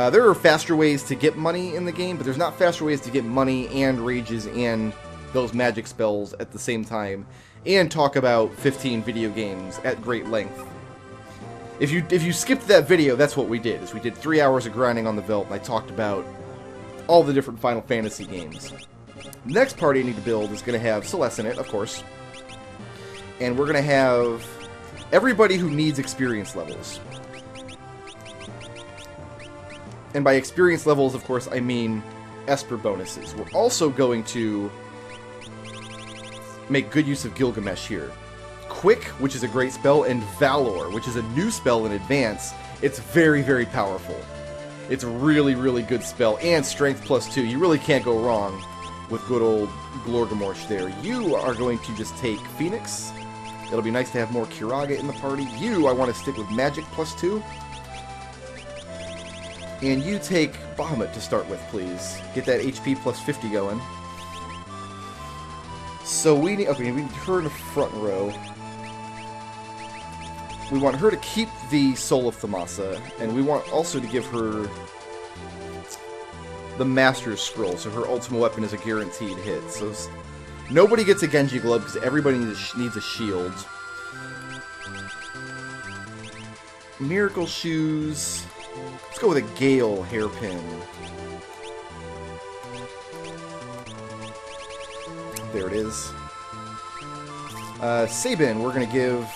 There are faster ways to get money in the game, but there's not faster ways to get money and rages and those magic spells at the same time, and talk about 15 video games at great length. If you skipped that video, that's what we did. Is we did 3 hours of grinding on the Veldt, and I talked about all the different Final Fantasy games. The next party I need to build is going to have Celeste in it, of course. And we're going to have everybody who needs experience levels. And by experience levels, of course, I mean Esper bonuses. We're also going to make good use of Gilgamesh here. Quick, which is a great spell, and Valor, which is a new spell in advance. It's very, very powerful. It's a really, really good spell, and Strength +2. You really can't go wrong with good old Glorgamorsh there. You are going to just take Phoenix. It'll be nice to have more Kiraga in the party. You, I want to stick with Magic +2. And you take Bahamut to start with, please. Get that HP +50 going. So we need her in the front row. We want her to keep the Soul of Thamasa, and we want also to give her the Master's Scroll, so her ultimate weapon is a guaranteed hit. So nobody gets a Genji Glove because everybody needs a shield. Miracle Shoes. Let's go with a Gale Hairpin. There it is. Sabin, we're going to give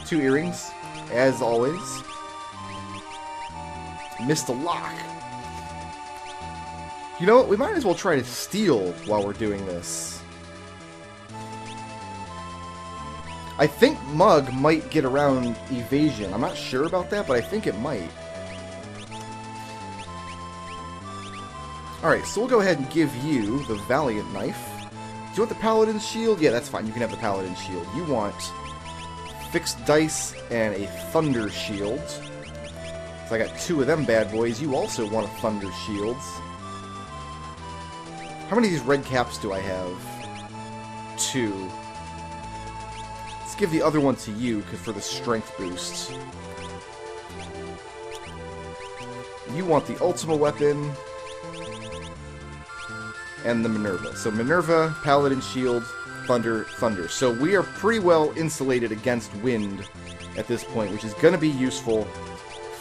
2 earrings, as always. Missed a lock. You know what? We might as well try to steal while we're doing this. I think Mug might get around evasion. I'm not sure about that, but I think it might. Alright, so we'll go ahead and give you the Valiant Knife. Do you want the Paladin's Shield? Yeah, that's fine. You can have the Paladin's Shield. You want Fixed Dice and a Thunder Shield. So I got 2 of them bad boys. You also want a Thunder Shield. How many of these red caps do I have? 2. Let's give the other one to you for the strength boost. You want the Ultima weapon and the Minerva. So Minerva, Paladin Shield, Thunder, Thunder. So we are pretty well insulated against wind at this point, which is going to be useful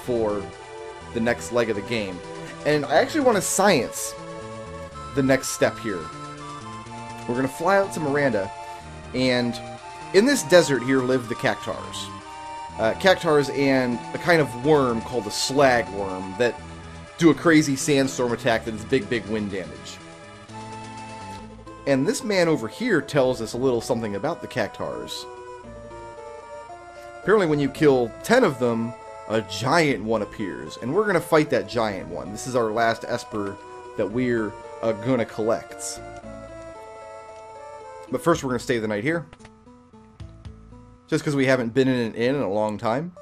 for the next leg of the game. And I actually want to science the next step here. We're going to fly out to Miranda, and in this desert here live the Cactuars. Cactuars and a kind of worm called a slag worm that do a crazy sandstorm attack that is big, big wind damage. And this man over here tells us a little something about the Cactuars. Apparently when you kill 10 of them, a giant one appears. And we're going to fight that giant one. This is our last Esper that we're going to collect. But first we're going to stay the night here. Just because we haven't been in an inn in a long time.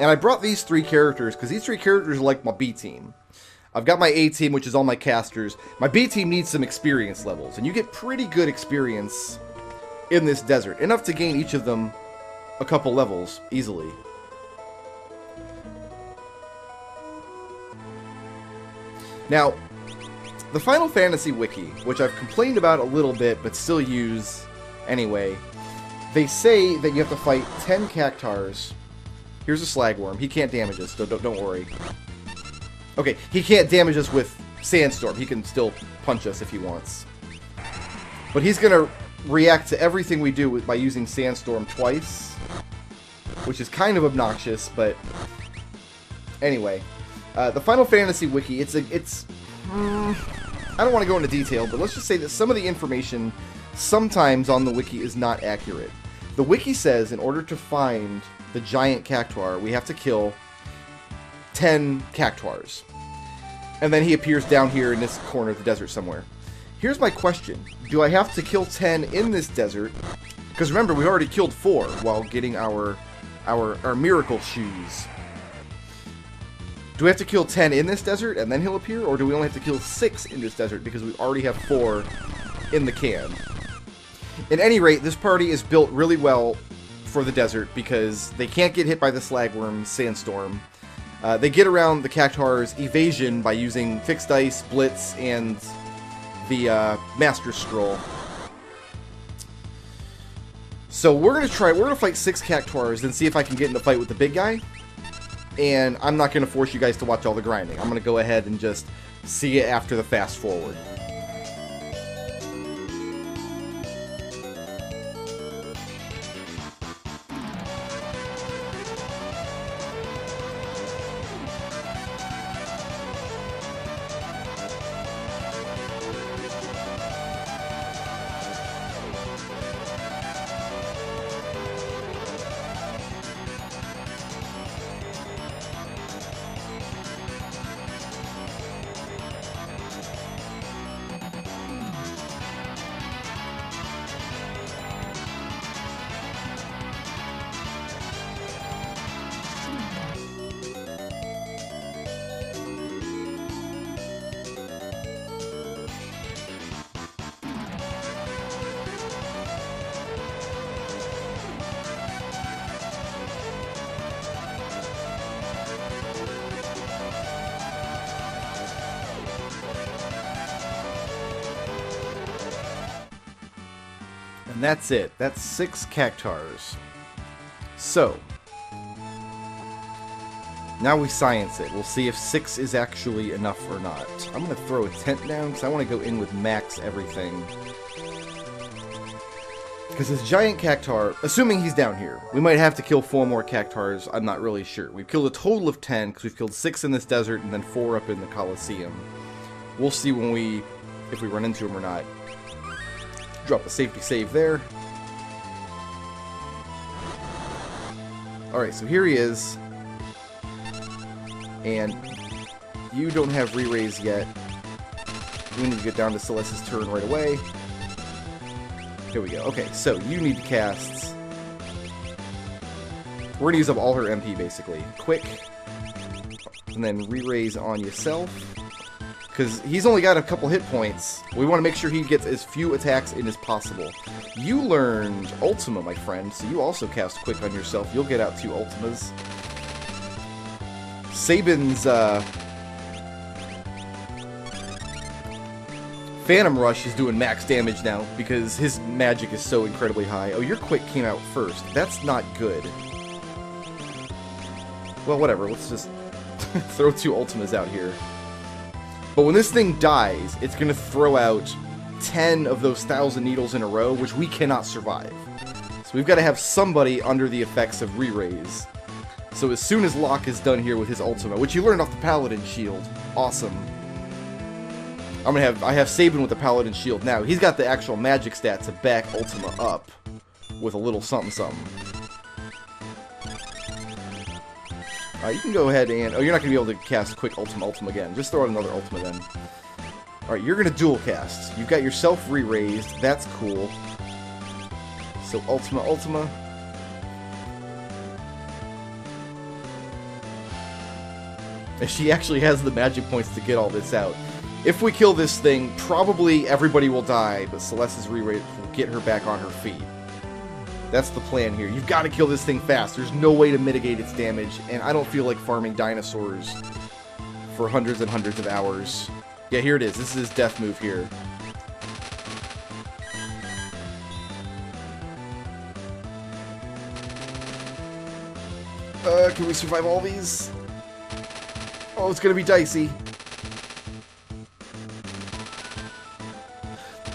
And I brought these 3 characters because these 3 characters are like my B team. I've got my A team, which is all my casters. My B team needs some experience levels, and you get pretty good experience in this desert. Enough to gain each of them a couple levels easily. Now, the Final Fantasy Wiki, which I've complained about a little bit, but still use anyway, they say that you have to fight 10 Cactuars. Here's a Slagworm. He can't damage us, so don't worry. Okay, he can't damage us with Sandstorm. He can still punch us if he wants. But he's going to react to everything we do by using Sandstorm twice, which is kind of obnoxious, but anyway. The Final Fantasy Wiki, it's I don't want to go into detail, but let's just say that some of the information sometimes on the Wiki is not accurate. The Wiki says in order to find the giant Cactuar, we have to kill 10 Cactuars. And then he appears down here in this corner of the desert somewhere. Here's my question. Do I have to kill 10 in this desert? Because remember, we already killed 4 while getting our miracle shoes. Do we have to kill 10 in this desert and then he'll appear? Or do we only have to kill 6 in this desert because we already have 4 in the can? At any rate, this party is built really well for the desert because they can't get hit by the Slagworm Sandstorm. They get around the Cactuar's evasion by using fixed ice, blitz, and the Master Scroll. So we're gonna fight 6 Cactuars and see if I can get in the fight with the big guy. And I'm not gonna force you guys to watch all the grinding. I'm gonna go ahead and just see it after the fast forward. And that's it. That's 6 Cactuars. So, now we science it. We'll see if 6 is actually enough or not. I'm going to throw a tent down because I want to go in with max everything. Because this giant Cactuar, assuming he's down here, we might have to kill 4 more Cactuars. I'm not really sure. We've killed a total of 10 because we've killed 6 in this desert and then 4 up in the Colosseum. We'll see if we run into him or not. Drop a safety save there. Alright, so here he is. And you don't have re-raise yet. We need to get down to Celeste's turn right away. Here we go. Okay, so you need to cast... We're going to use up all her MP, basically. Quick. And then re-raise on yourself. Because he's only got a couple hit points. We want to make sure he gets as few attacks in as possible. You learned Ultima, my friend, so you also cast Quick on yourself. You'll get out 2 Ultimas. Sabin's Phantom Rush is doing max damage now because his magic is so incredibly high. Oh, your Quick came out first. That's not good. Well, whatever. Let's just throw 2 Ultimas out here. But when this thing dies, it's going to throw out 10 of those 1,000 needles in a row, which we cannot survive. So we've got to have somebody under the effects of re-raise. So as soon as Locke is done here with his Ultima, which you learned off the Paladin Shield, awesome. I have Sabin with the Paladin Shield now. He's got the actual magic stat to back Ultima up with a little something something. You can go ahead and... Oh, you're not going to be able to cast Quick Ultima again. Just throw out another Ultima then. Alright, you're going to dual cast. You've got yourself re-raised. That's cool. So Ultima. And she actually has the magic points to get all this out. If we kill this thing, probably everybody will die, but Celeste's re-raise will get her back on her feet. That's the plan here. You've got to kill this thing fast. There's no way to mitigate its damage, and I don't feel like farming dinosaurs for hundreds and hundreds of hours. Yeah, here it is. This is his death move here. Can we survive all these? Oh, it's gonna be dicey.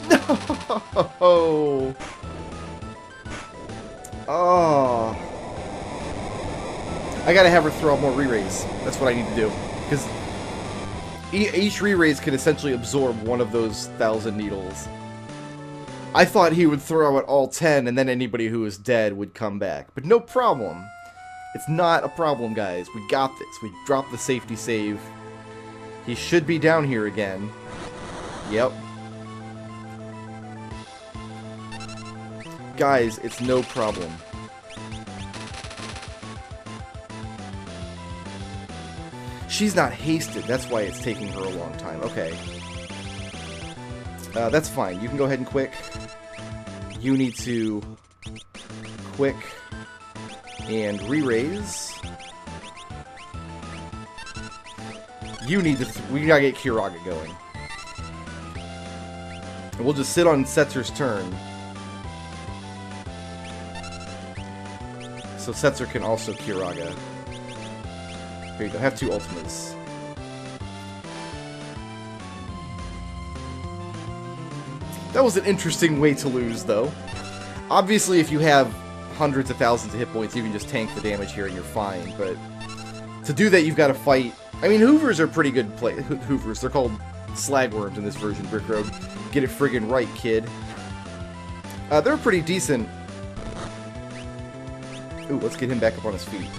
No! Oh. I gotta have her throw out more re-raise. That's what I need to do. Because each re-raise can essentially absorb one of those 1,000 needles. I thought he would throw out all 10 and then anybody who was dead would come back. But no problem. It's not a problem, guys. We got this. We dropped the safety save. He should be down here again. Yep. Guys, it's no problem. She's not hasted. That's why it's taking her a long time. Okay. That's fine. You can go ahead and quick. You need to quick and re-raise. You need to... we gotta get Kiraga going. And we'll just sit on Setzer's turn. So Setzer can also Kiraga. Here you go, have 2 ultimates. That was an interesting way to lose, though. Obviously, if you have hundreds of thousands of hit points, you can just tank the damage here and you're fine, but to do that, you've got to fight. I mean, Hoovers are pretty good Hoovers. They're called Slagworms in this version, Brickroad. Get it friggin' right, kid. They're pretty decent. Ooh, let's get him back up on his feet.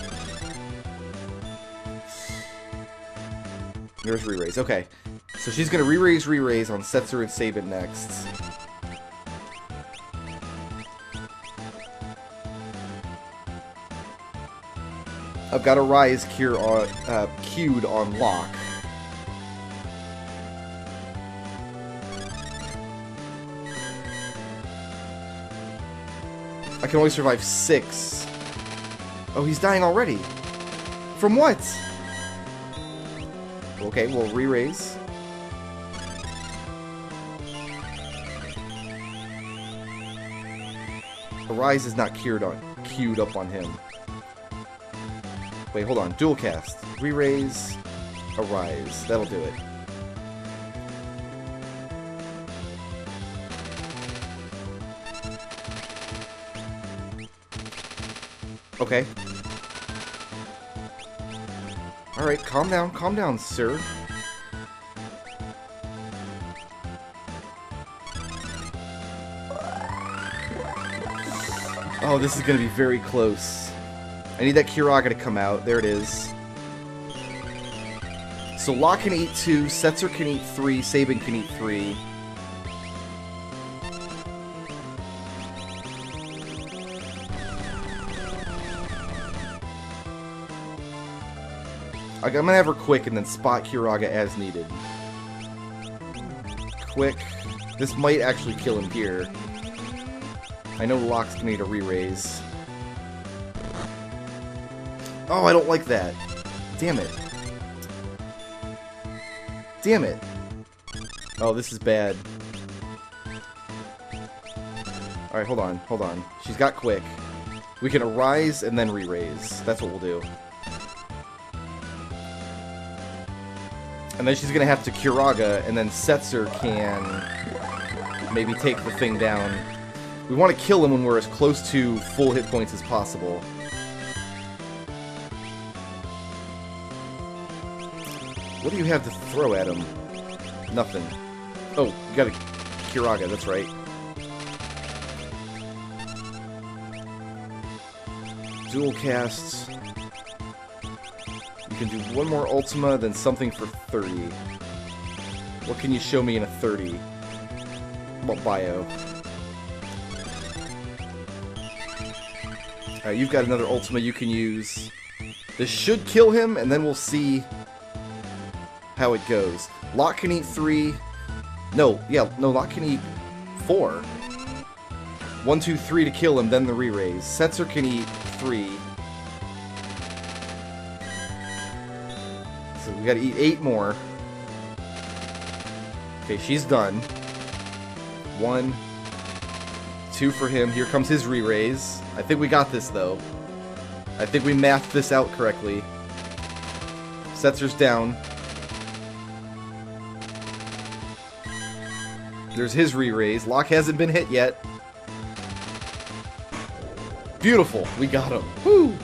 There's re-raise. Okay. So she's going to re-raise on Setzer and Sabin next. I've got a Rise cure on, queued on lock. I can only survive 6. Oh, he's dying already. From what? Okay, we'll re-raise. Rise is not queued up on him. Wait, hold on. Dual cast. Re-raise. Arise. That'll do it. Okay. Alright, calm down, sir. Oh, this is gonna be very close. I need that Kiraga to come out. There it is. So Lock can eat 2, Setzer can eat 3, Sabin can eat 3. I'm gonna have her quick and then spot Kiraga as needed. Quick. This might actually kill him here. I know Lock's gonna need a re-raise. Oh, I don't like that. Damn it. Damn it. Oh, this is bad. Alright, hold on. She's got quick. We can arise and then re-raise. That's what we'll do. And then she's gonna have to Kiraga, and then Setzer can maybe take the thing down. We want to kill him when we're as close to full hit points as possible. What do you have to throw at him? Nothing. Oh, you got a Kiraga, that's right. Dual casts. You can do one more Ultima, then something for 30. What can you show me in a 30? What bio? Alright, you've got another Ultima you can use. This should kill him, and then we'll see how it goes. Lock can eat 3. No, Lock can eat 4. 1, 2, 3 to kill him, then the re-raise. Setzer can eat 3. So we gotta eat 8 more. Okay, she's done. 1, 2 for him. Here comes his re-raise. I think we got this, though. I think we mathed this out correctly. Setzer's down. There's his re-raise. Lock hasn't been hit yet. Beautiful. We got him. Woo!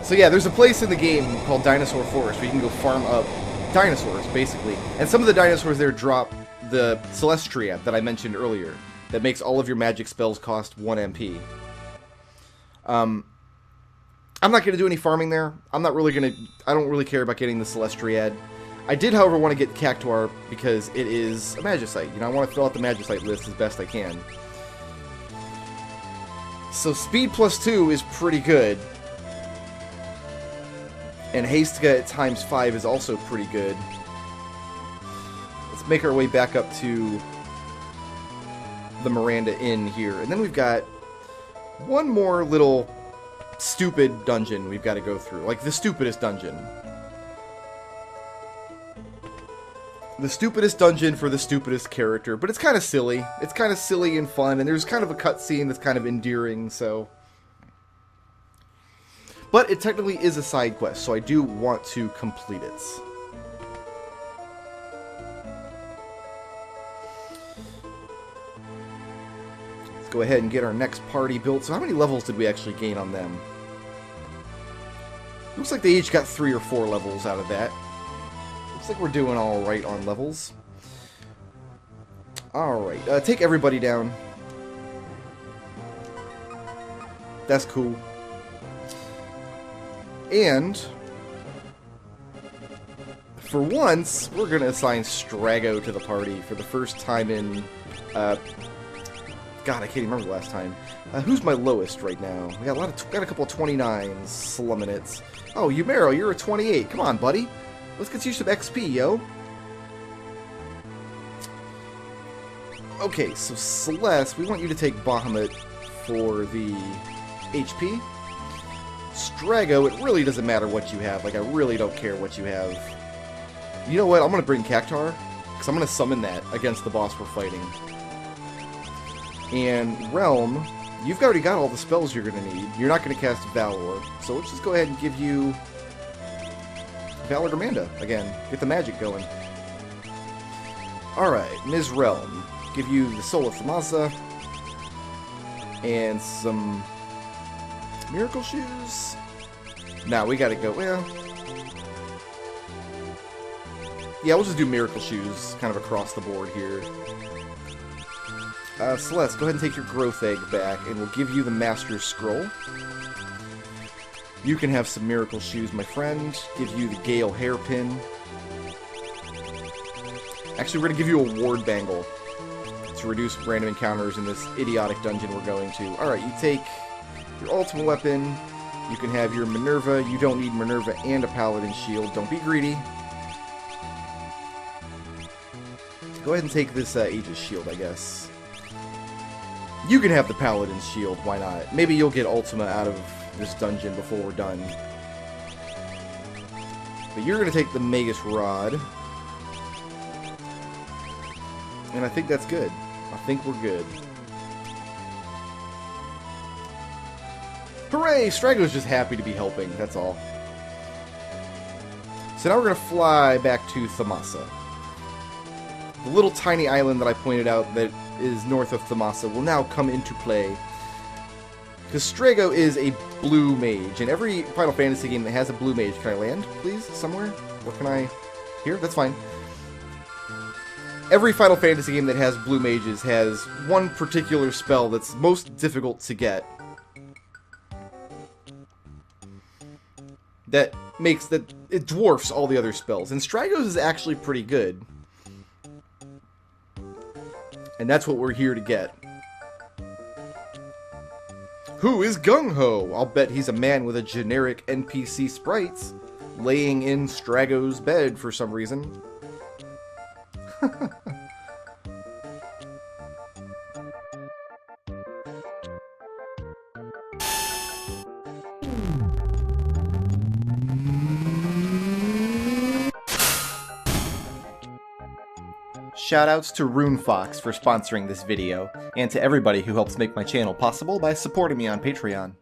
So yeah, there's a place in the game called Dinosaur Forest where you can go farm up dinosaurs, basically. And some of the dinosaurs there drop the Celestia that I mentioned earlier. That makes all of your magic spells cost 1 MP. I'm not going to do any farming there. I don't really care about getting the Celestia. I did, however, want to get Cactuar because it is a Magicite. You know, I want to fill out the Magicite list as best I can. So speed +2 is pretty good. And haste at ×5 is also pretty good. Let's make our way back up to the Miranda Inn here. And then we've got one more little stupid dungeon we've got to go through. Like, the stupidest dungeon. The stupidest dungeon for the stupidest character, but it's kind of silly. It's kind of silly and fun, and there's kind of a cutscene that's kind of endearing, so... But it technically is a side quest, so I do want to complete it. Let's go ahead and get our next party built. So how many levels did we actually gain on them? Looks like they each got 3 or 4 levels out of that. Looks like we're doing alright on levels. Alright, take everybody down. That's cool. And for once, we're going to assign Strago to the party for the first time in... God, I can't even remember the last time. Who's my lowest right now? We got got a couple of 29s slumming it. Oh, Yumero, you're a 28. Come on, buddy. Let's get you some XP, yo. Okay, so Celeste, we want you to take Bahamut for the HP. Strago, it really doesn't matter what you have. Like, I really don't care what you have. You know what? I'm going to bring Cactuar, because I'm going to summon that against the boss we're fighting. And Realm, you've already got all the spells you're going to need. You're not going to cast Valor, so let's just go ahead and give you Valor Amanda again. Get the magic going. Alright, Ms. Realm. Give you the Soul of Thamasa. And some Miracle Shoes. Now we gotta go, well... Yeah, we'll just do Miracle Shoes kind of across the board here. Celeste, go ahead and take your Growth Egg back, and we'll give you the Master's Scroll. You can have some Miracle Shoes, my friend. Give you the Gale Hairpin. Actually, we're going to give you a Ward Bangle to reduce random encounters in this idiotic dungeon we're going to. Alright, you take your ultimate weapon. You can have your Minerva. You don't need Minerva and a Paladin Shield. Don't be greedy. Go ahead and take this Aegis Shield, I guess. You can have the Paladin Shield, why not? Maybe you'll get Ultima out of this dungeon before we're done. But you're going to take the Magus Rod. And I think that's good. I think we're good. Hooray! Strago's just happy to be helping, that's all. So now we're going to fly back to Thamasa. The little tiny island that I pointed out that is north of Thamasa will now come into play. Because Strago is a blue mage, and every Final Fantasy game that has a blue mage... Can I land, please, somewhere? Or can I... Here? That's fine. Every Final Fantasy game that has blue mages has one particular spell that's most difficult to get. That makes... that it dwarfs all the other spells. And Strago's is actually pretty good. And that's what we're here to get. Who is Gung-Ho? I'll bet he's a man with a generic NPC sprites laying in Strago's bed for some reason. Shoutouts to RuneFox for sponsoring this video, and to everybody who helps make my channel possible by supporting me on Patreon.